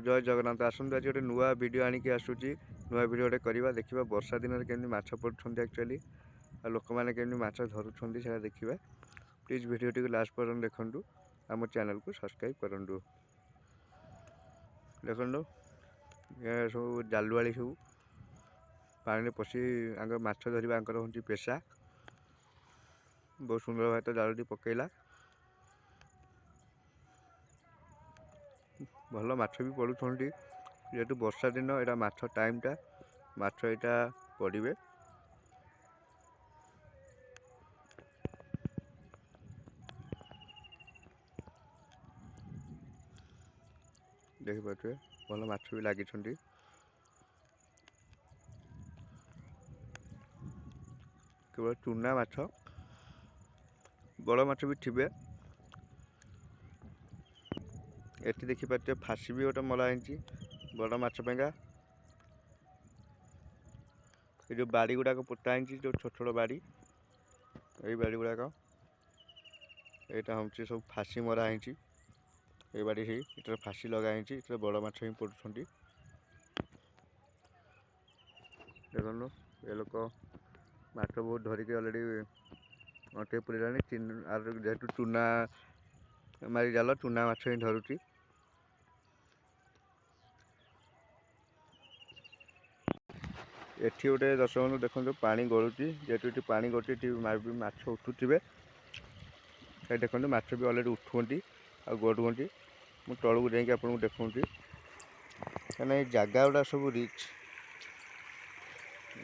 जय जगन्नाथ आसतु आज गोटे नुआ वीडियो आनिक आसूची नुआ वीडियो गोटे करवा देखा वर्षा दिन में केमी माछ पड़ुंट एक्चुअली लोक मैंने केमी माछ धरुंट से देखा प्लीज वीडियो टी लास्ट पर्यटन देखूँ आम चैनल को सब्सक्राइब करूँ देखो ये सब जालुआली सब पानी में पशि माछ धरवा हूँ पेशा बहुत सुंदर भाई तो जालटी पकईला भल माछ भी पड़ुंट जेहेतु वर्षा दिन यहाँ माछ टाइमटा माछ यहाँ पड़े देखिपे भल माछ भी लगी केवल चूना माछ बड़ माछ भी थे एटी देखिपे फासी भी गोटे मराही बड़ माछ पेगा ये जो बाड़ी गुड़ाक पोताई जो छोट छोट बाड़ी ये बाड़ी गुड़ाक यहाँ हूँ सब फासी मराही ये बाड़ी ही इतने फासी लगाई इतने बड़ माछ ही पड़ुंट देखो ये लोक माछ बहुत धरिकी अलरेडी अटे पुरानी जेहेतु चूना मारी जाल चूना माछ ही धरुची एठी गोटे दर्शक बंधु देखो पानी गलुची जेहेतु ये पानी गलुची माछ उठुवे देखो माछ भी अलरेडी उठुंट आ गड़ुंट मु तलू जाकि आपको देखा कहीं ये जगह गुड़ा सब रिच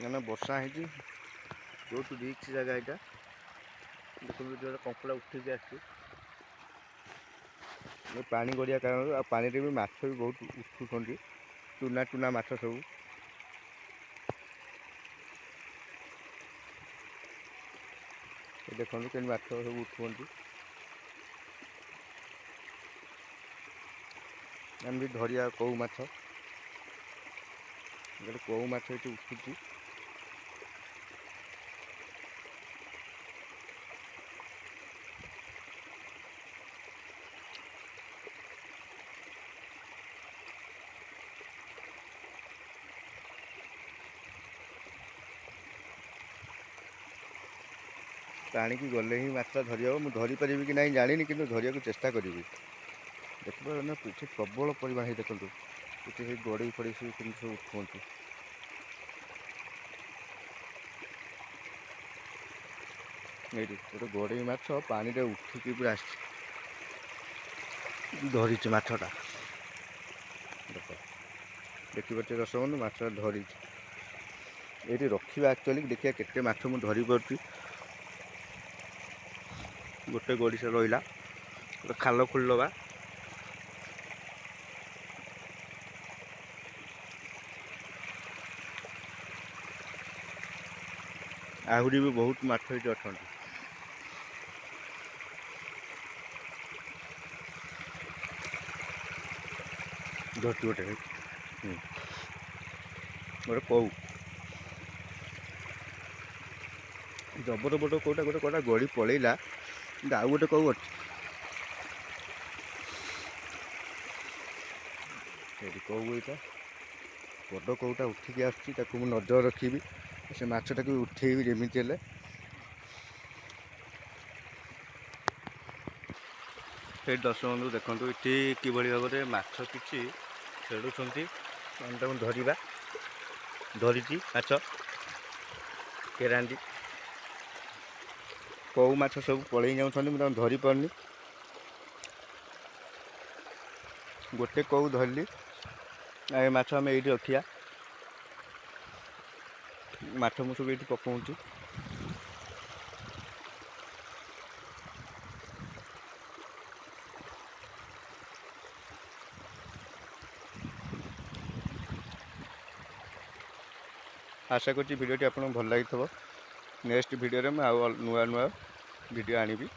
मैंने वर्षा है बहुत रिच जगह यहाँ देखो जो कंकड़ा उठिक आस पानी गड़िया कारण पानी भी माछ भी बहुत उठुंट चूना चूना माछ सब देखो कि माछ सब उठुंट आम भी धरिया कौ माछ कौ माछ ये उठुची पानी की गले ही माछ धरिया मुझे धरी पारि कि नहीं जानी कि धरिया को चेष्टा करी देखो ना पीछे प्रबल परिमाण देखो पीछे गड़ी फड़ी सब उठुंट ये गोटे गड़ी माछ पानी रे उठिकी पूरा धरी माछटा देख देखिए दर्शक बंधु माछ धरी ये रखा एक्चुअली देखिए केते माछ मुझे धरी पार्टी गोटे गड़ी से रहा गोटे खाल खोलवा आहरी भी बहुत माछ ये अच्छा धरती गोटे गोटे कौ जबर बड़ कौटा गोटे कौटा गड़ी पलैला आउ गोटे कौ अच्छी कौ यहाँ बड़ कौटा उठिकी आसू नजर रखी से माछटा को उठेबी जमी दर्शक बंधु देखो ये कि भाव में माछ कि खेलुंट धरवा धरी माछ केरांडी कौ माछ सब पलि जाऊँ धरी पारनी गोटे कौ धरली ये माछ आम ये रखा माछ मुझ सब ये पकाऊँ आशा करी भिडियो आपको भल लगी नेक्स्ट वीडियो में नुआ नुआ वीडियो आनिबी।